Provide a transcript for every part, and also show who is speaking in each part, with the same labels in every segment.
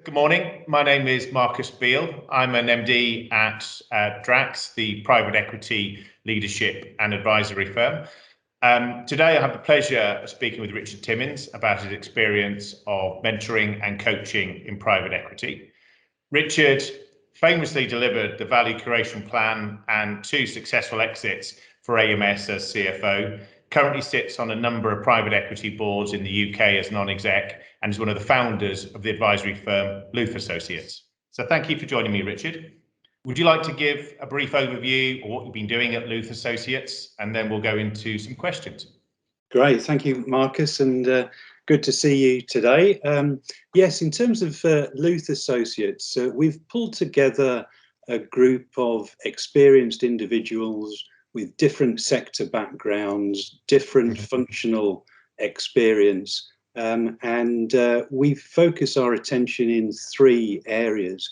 Speaker 1: Good morning. My name is Marcus Beale. I'm an MD at Drax, the private equity leadership and advisory firm. Today, I have the pleasure of speaking with Richard Timmins about his experience of mentoring and coaching in private equity. Richard famously delivered the value creation plan and 2 successful exits for AMS as CFO, currently sits on a number of private equity boards in the UK as non-exec, and is one of the founders of the advisory firm Luth Associates. So thank you for joining me, Richard. Would you like to give a brief overview of what you've been doing at Luth Associates, and then we'll go into some questions?
Speaker 2: Great, thank you, Marcus, and good to see you today. Yes, in terms of Luth Associates, we've pulled together a group of experienced individuals with different sector backgrounds, different functional experience, and we focus our attention in 3 areas.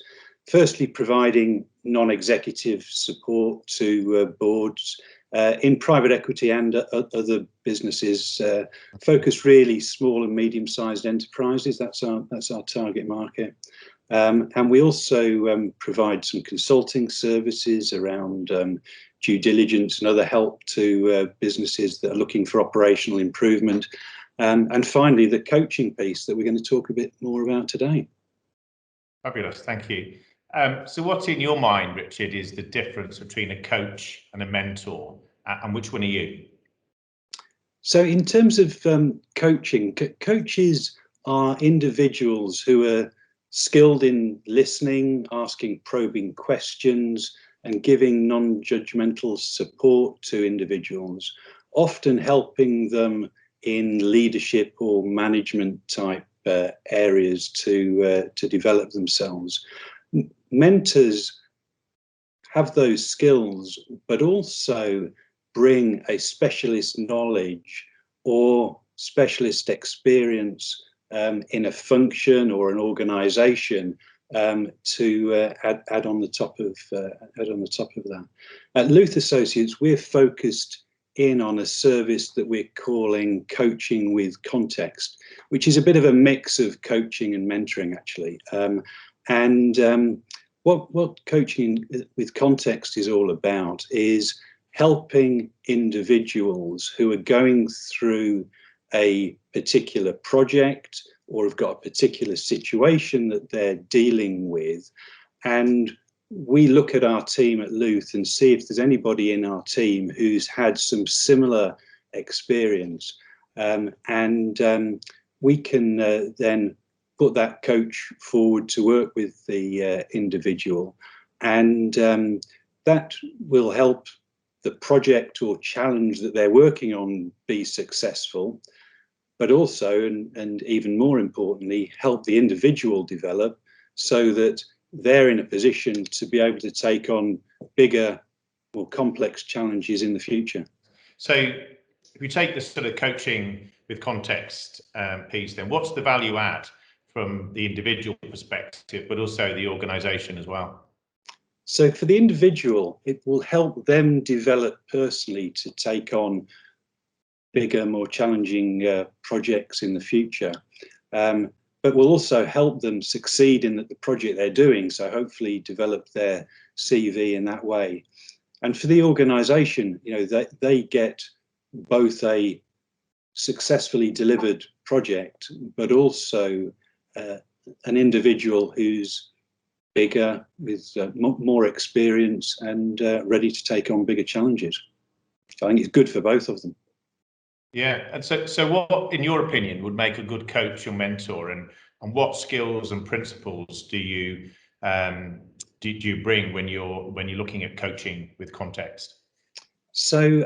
Speaker 2: Firstly, providing non-executive support to boards in private equity and other businesses, focus really small and medium-sized enterprises. That's our target market. And we also provide some consulting services around due diligence and other help to businesses that are looking for operational improvement. And finally, the coaching piece that we're going to talk a bit more about today.
Speaker 1: Fabulous, thank you. So what's in your mind, Richard, is the difference between a coach and a mentor, and which one are you?
Speaker 2: So in terms of coaching, coaches are individuals who are skilled in listening, asking probing questions, and giving non-judgmental support to individuals, often helping them in leadership or management type areas to develop themselves. Mentors have those skills, but also bring a specialist knowledge or specialist experience in a function or an organisation to add on the top of that. At Luth Associates, we're focused in on a service that we're calling coaching with context, which is a bit of a mix of coaching and mentoring, actually. What coaching with context is all about is helping individuals who are going through a particular project or have got a particular situation that they're dealing with. And we look at our team at Luth and see if there's anybody in our team who's had some similar experience. We can then put that coach forward to work with the individual, and that will help the project or challenge that they're working on be successful, but also, and even more importantly, help the individual develop so that they're in a position to be able to take on bigger, more complex challenges in the future.
Speaker 1: So if we take this sort of coaching with context piece, then what's the value add from the individual perspective, but also the organisation as well?
Speaker 2: So for the individual, it will help them develop personally to take on bigger, more challenging projects in the future, but will also help them succeed in the project they're doing, so hopefully develop their CV in that way. And for the organisation, you know, they get both a successfully delivered project, but also an individual who's bigger, with more experience and ready to take on bigger challenges. So I think it's good for both of them.
Speaker 1: Yeah, and so what, in your opinion, would make a good coach or mentor, and what skills and principles do you bring when you're looking at coaching with context?
Speaker 2: So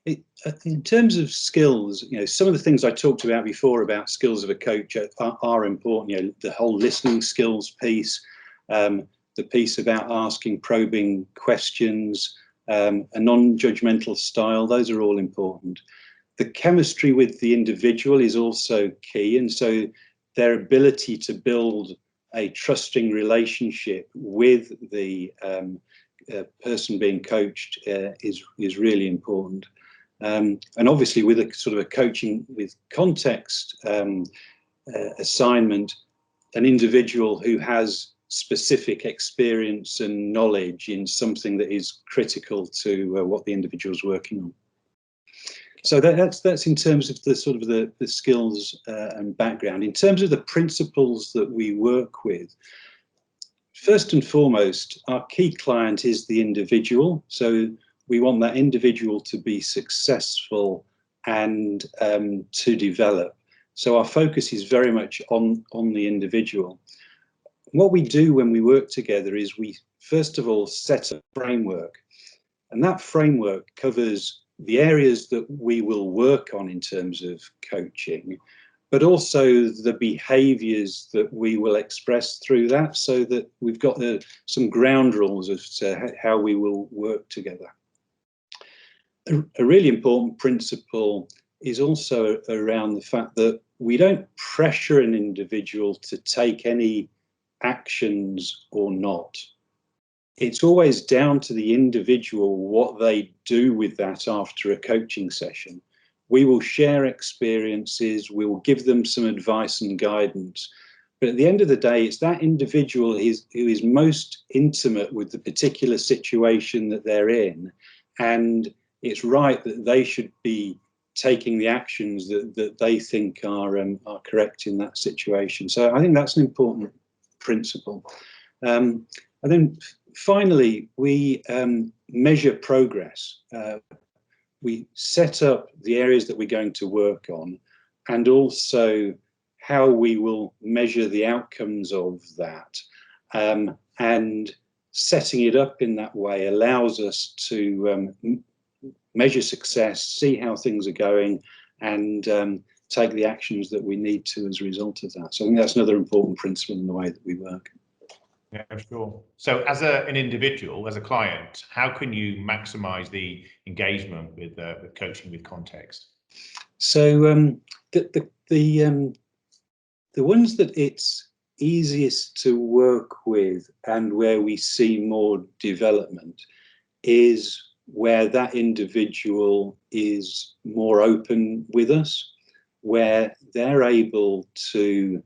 Speaker 2: in terms of skills, you know, some of the things I talked about before about skills of a coach are important. You know, the whole listening skills piece, the piece about asking probing questions, a non-judgmental style, those are all important. The chemistry with the individual is also key, and so their ability to build a trusting relationship with the person being coached is really important. And obviously with a sort of a coaching with context assignment, an individual who has specific experience and knowledge in something that is critical to what the individual is working on. So that's in terms of the sort of the skills and background. In terms of the principles that we work with, first and foremost, our key client is the individual. So we want that individual to be successful and to develop. So our focus is very much on the individual. What we do when we work together is we first of all set a framework, and that framework covers the areas that we will work on in terms of coaching, but also the behaviours that we will express through that, so that we've got some ground rules as to how we will work together. A really important principle is also around the fact that we don't pressure an individual to take any actions or not. It's always down to the individual what they do with that after a coaching session. We will share experiences, we will give them some advice and guidance, but at the end of the day, it's that individual who is most intimate with the particular situation that they're in, and it's right that they should be taking the actions that they think are correct in that situation. So I think that's an important principle. And then finally, we measure progress. We set up the areas that we're going to work on, and also how we will measure the outcomes of that. And setting it up in that way allows us to measure success, see how things are going, and take the actions that we need to as a result of that. So I think that's another important principle in the way that we work.
Speaker 1: Yeah, sure. So as an individual, as a client, how can you maximize the engagement with coaching with context?
Speaker 2: So the ones that it's easiest to work with and where we see more development is where that individual is more open with us, where they're able to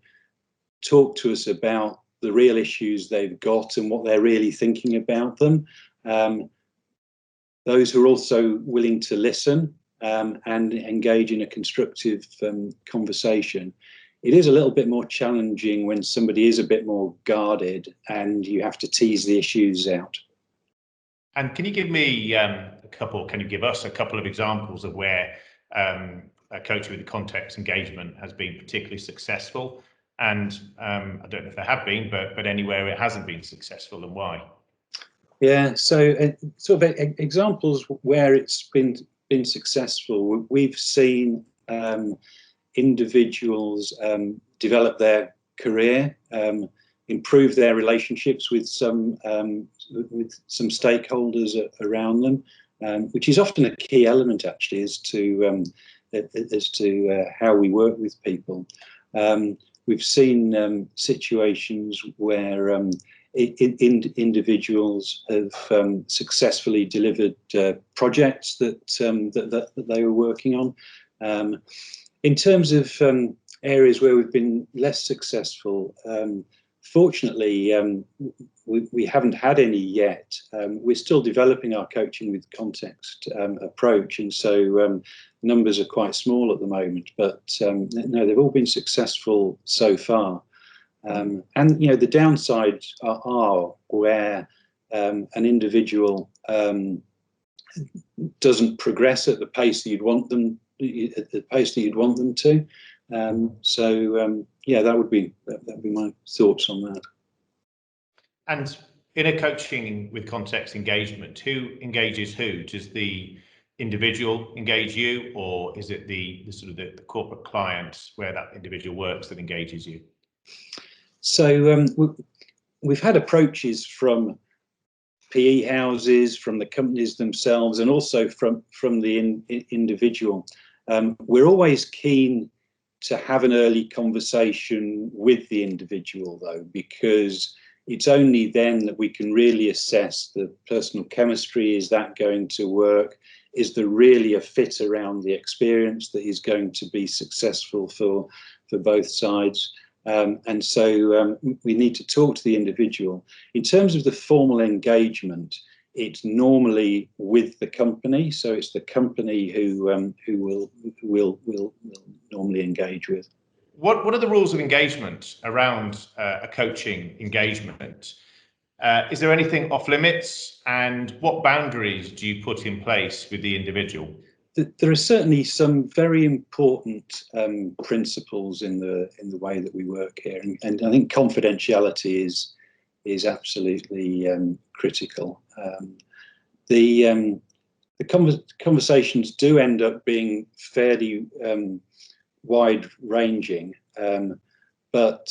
Speaker 2: talk to us about the real issues they've got and what they're really thinking about them. Those who are also willing to listen and engage in a constructive conversation. It is a little bit more challenging when somebody is a bit more guarded and you have to tease the issues out.
Speaker 1: And can you give me can you give us a couple of examples of where coaching with context engagement has been particularly successful? And I don't know if there have been, but anywhere it hasn't been successful, and why?
Speaker 2: Yeah, so sort of examples where it's been successful. We've seen individuals develop their career, improve their relationships with some stakeholders around them, which is often a key element actually as to how we work with people. We've seen situations where individuals have successfully delivered projects that they were working on. In terms of areas where we've been less successful, fortunately, we haven't had any yet. We're still developing our coaching with context approach, and so numbers are quite small at the moment, but no, they've all been successful so far. And you know, the downsides are where an individual doesn't progress at the pace that you'd want them to. Yeah, that'd be my thoughts on that.
Speaker 1: And in a coaching with context engagement, who engages who? Does the individual engage you, or is it the sort of the corporate client where that individual works that engages you?
Speaker 2: So we've had approaches from PE houses, from the companies themselves, and also from the individual. We're always keen to have an early conversation with the individual, though, because it's only then that we can really assess the personal chemistry. Is that going to work? Is there really a fit around the experience that is going to be successful for both sides? And so we need to talk to the individual. In terms of the formal engagement, it's normally with the company, so it's the company who will normally engage with.
Speaker 1: What are the rules of engagement around a coaching engagement? Is there anything off limits, and what boundaries do you put in place with the individual?
Speaker 2: There are certainly some very important principles in the way that we work here, and I think confidentiality is absolutely critical. The conversations do end up being fairly wide-ranging, but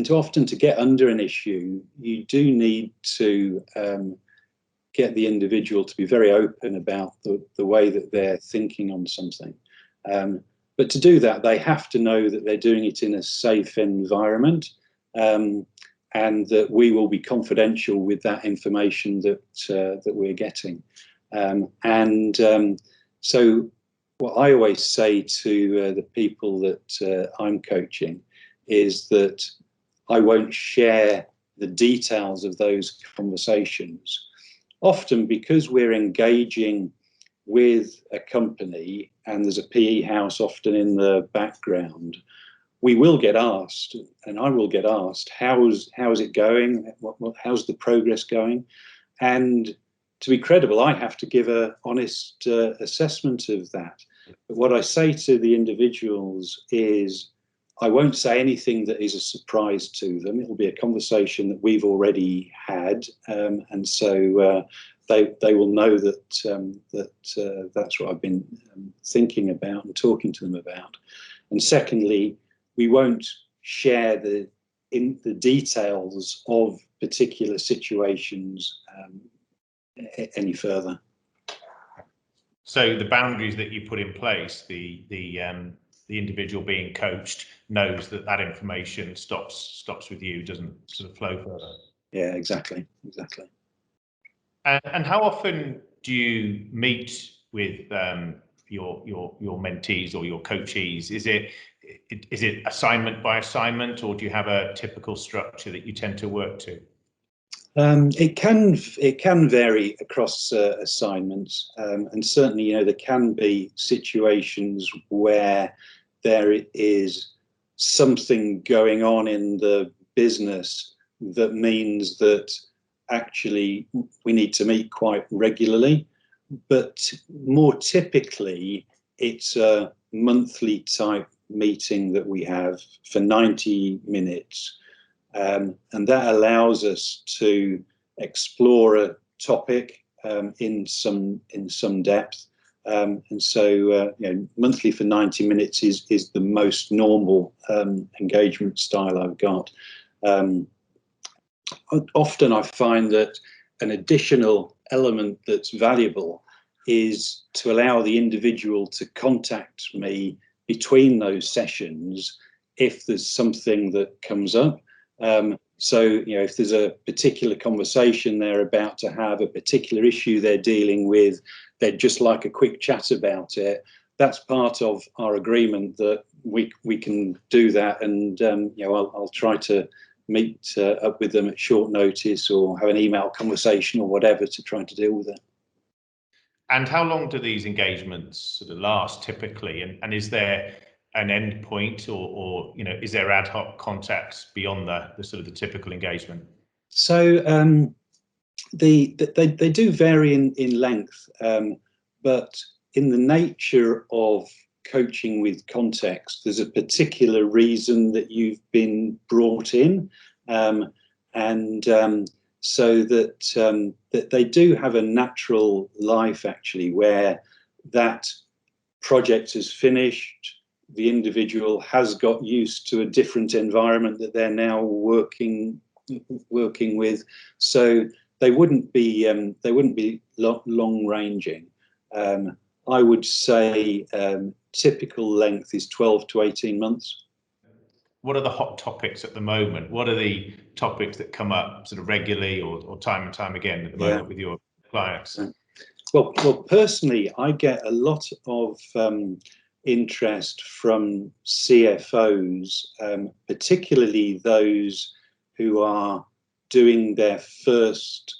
Speaker 2: often to get under an issue, you do need to get the individual to be very open about the way that they're thinking on something. But to do that, they have to know that they're doing it in a safe environment, and that we will be confidential with that information that we're getting. So what I always say to the people that I'm coaching is that I won't share the details of those conversations. Often because we're engaging with a company and there's a PE house often in the background, we will get asked, and I will get asked, how's it going? How's the progress going? And to be credible, I have to give an honest assessment of that. But what I say to the individuals is, I won't say anything that is a surprise to them. It will be a conversation that we've already had, and so they will know that that's what I've been thinking about and talking to them about. And secondly, we won't share the details of particular situations any further.
Speaker 1: So the boundaries that you put in place, the individual being coached knows that information stops with you, doesn't sort of flow further.
Speaker 2: Yeah, exactly.
Speaker 1: And how often do you meet with your mentees or your coachees? Is it assignment by assignment, or do you have a typical structure that you tend to work to?
Speaker 2: It can vary across assignments, and certainly, there can be situations where there is something going on in the business that means that actually we need to meet quite regularly. But more typically, it's a monthly type meeting that we have for 90 minutes. And that allows us to explore a topic in some depth. And so, monthly for 90 minutes is the most normal engagement style I've got. Often I find that an additional element that's valuable is to allow the individual to contact me between those sessions if there's something that comes up. So, if there's a particular conversation they're about to have, a particular issue they're dealing with, they'd just like a quick chat about it. That's part of our agreement that we can do that, and I'll try to meet up with them at short notice or have an email conversation or whatever to try to deal with it.
Speaker 1: And how long do these engagements sort of last typically? And is there an end point, or is there ad hoc contacts beyond the sort of the typical engagement?
Speaker 2: So they do vary in length, but in the nature of coaching with context, there's a particular reason that you've been brought in, so that they do have a natural life actually, where that project is finished, the individual has got used to a different environment that they're now working with, so they wouldn't be long ranging. I would say typical length is 12 to 18 months.
Speaker 1: What are the hot topics at the moment? What are the topics that come up sort of regularly or time and time again at the moment with your clients?
Speaker 2: Well, personally, I get a lot of interest from CFOs, particularly those who are doing their first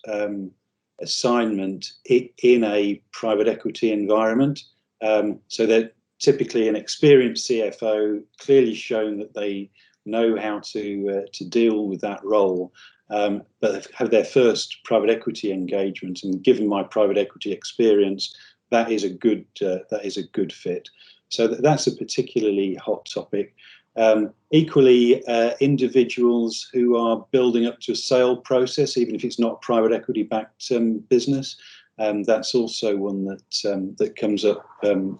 Speaker 2: assignment in a private equity environment. So they're typically an experienced CFO, clearly shown that they know how to deal with that role, but have their first private equity engagement. And given my private equity experience, that is a good fit. So that's a particularly hot topic. Equally, individuals who are building up to a sale process, even if it's not private equity backed business, that's also one that comes up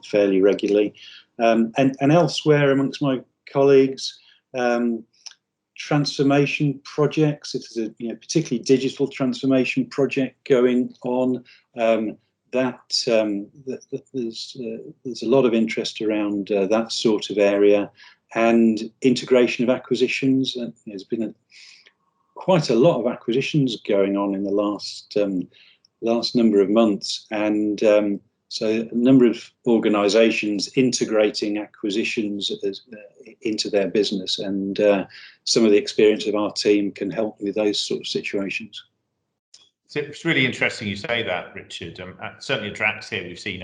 Speaker 2: fairly regularly. And elsewhere amongst my colleagues, transformation projects. If there's a particularly digital transformation project going on, there's a lot of interest around that sort of area, and integration of acquisitions. There's been quite a lot of acquisitions going on in the last number of months, and so a number of organisations integrating acquisitions into their business, and some of the experience of our team can help with those sort of situations.
Speaker 1: So it's really interesting you say that, Richard. Certainly at Drax here, we've seen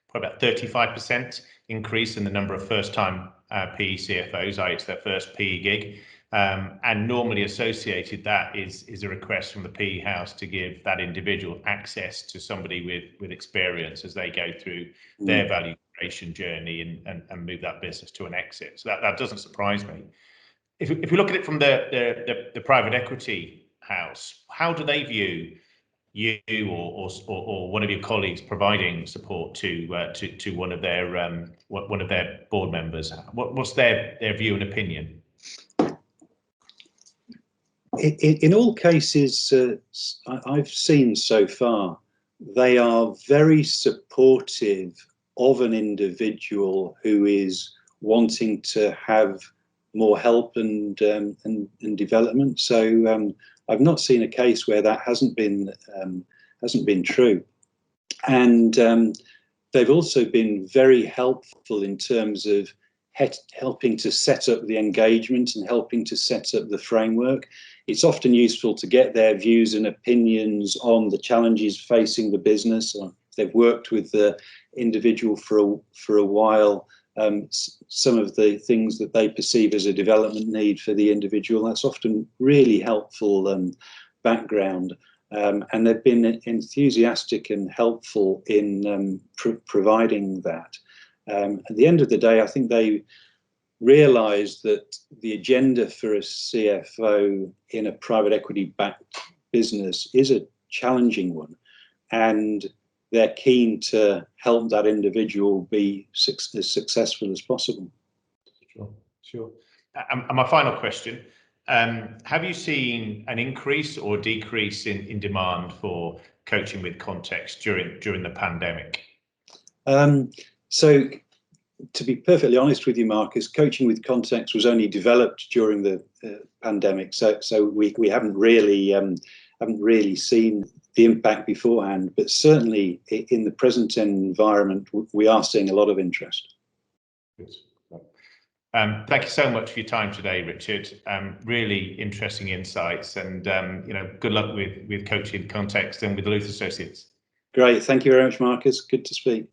Speaker 1: probably about 35% increase in the number of first-time PE CFOs, i.e. it's their first PE gig. And normally associated that is a request from the PE house to give that individual access to somebody with experience as they go through their value creation journey and move that business to an exit. So that doesn't surprise me. If we look at it from the private equity house, how do they view you or one of your colleagues providing support to one of their board members? What's their view and opinion?
Speaker 2: In all cases I've seen so far, they are very supportive of an individual who is wanting to have more help and development. So I've not seen a case where that hasn't been true, and they've also been very helpful in terms of helping to set up the engagement and helping to set up the framework. It's often useful to get their views and opinions on the challenges facing the business. They've worked with the individual for a while. Some of the things that they perceive as a development need for the individual, that's often really helpful background. And they've been enthusiastic and helpful in providing that. At the end of the day, I think they realise that the agenda for a CFO in a private equity backed business is a challenging one, and they're keen to help that individual be as successful as possible.
Speaker 1: Sure. And my final question, have you seen an increase or decrease in demand for coaching with context during the pandemic?
Speaker 2: So to be perfectly honest with you, Marcus, coaching with context was only developed during the pandemic. So we haven't really seen the impact beforehand, but certainly in the present environment, we are seeing a lot of interest.
Speaker 1: Good. Thank you so much for your time today, Richard. Really interesting insights, and good luck with coaching context and with the Luth Associates.
Speaker 2: Great, thank you very much, Marcus. Good to speak.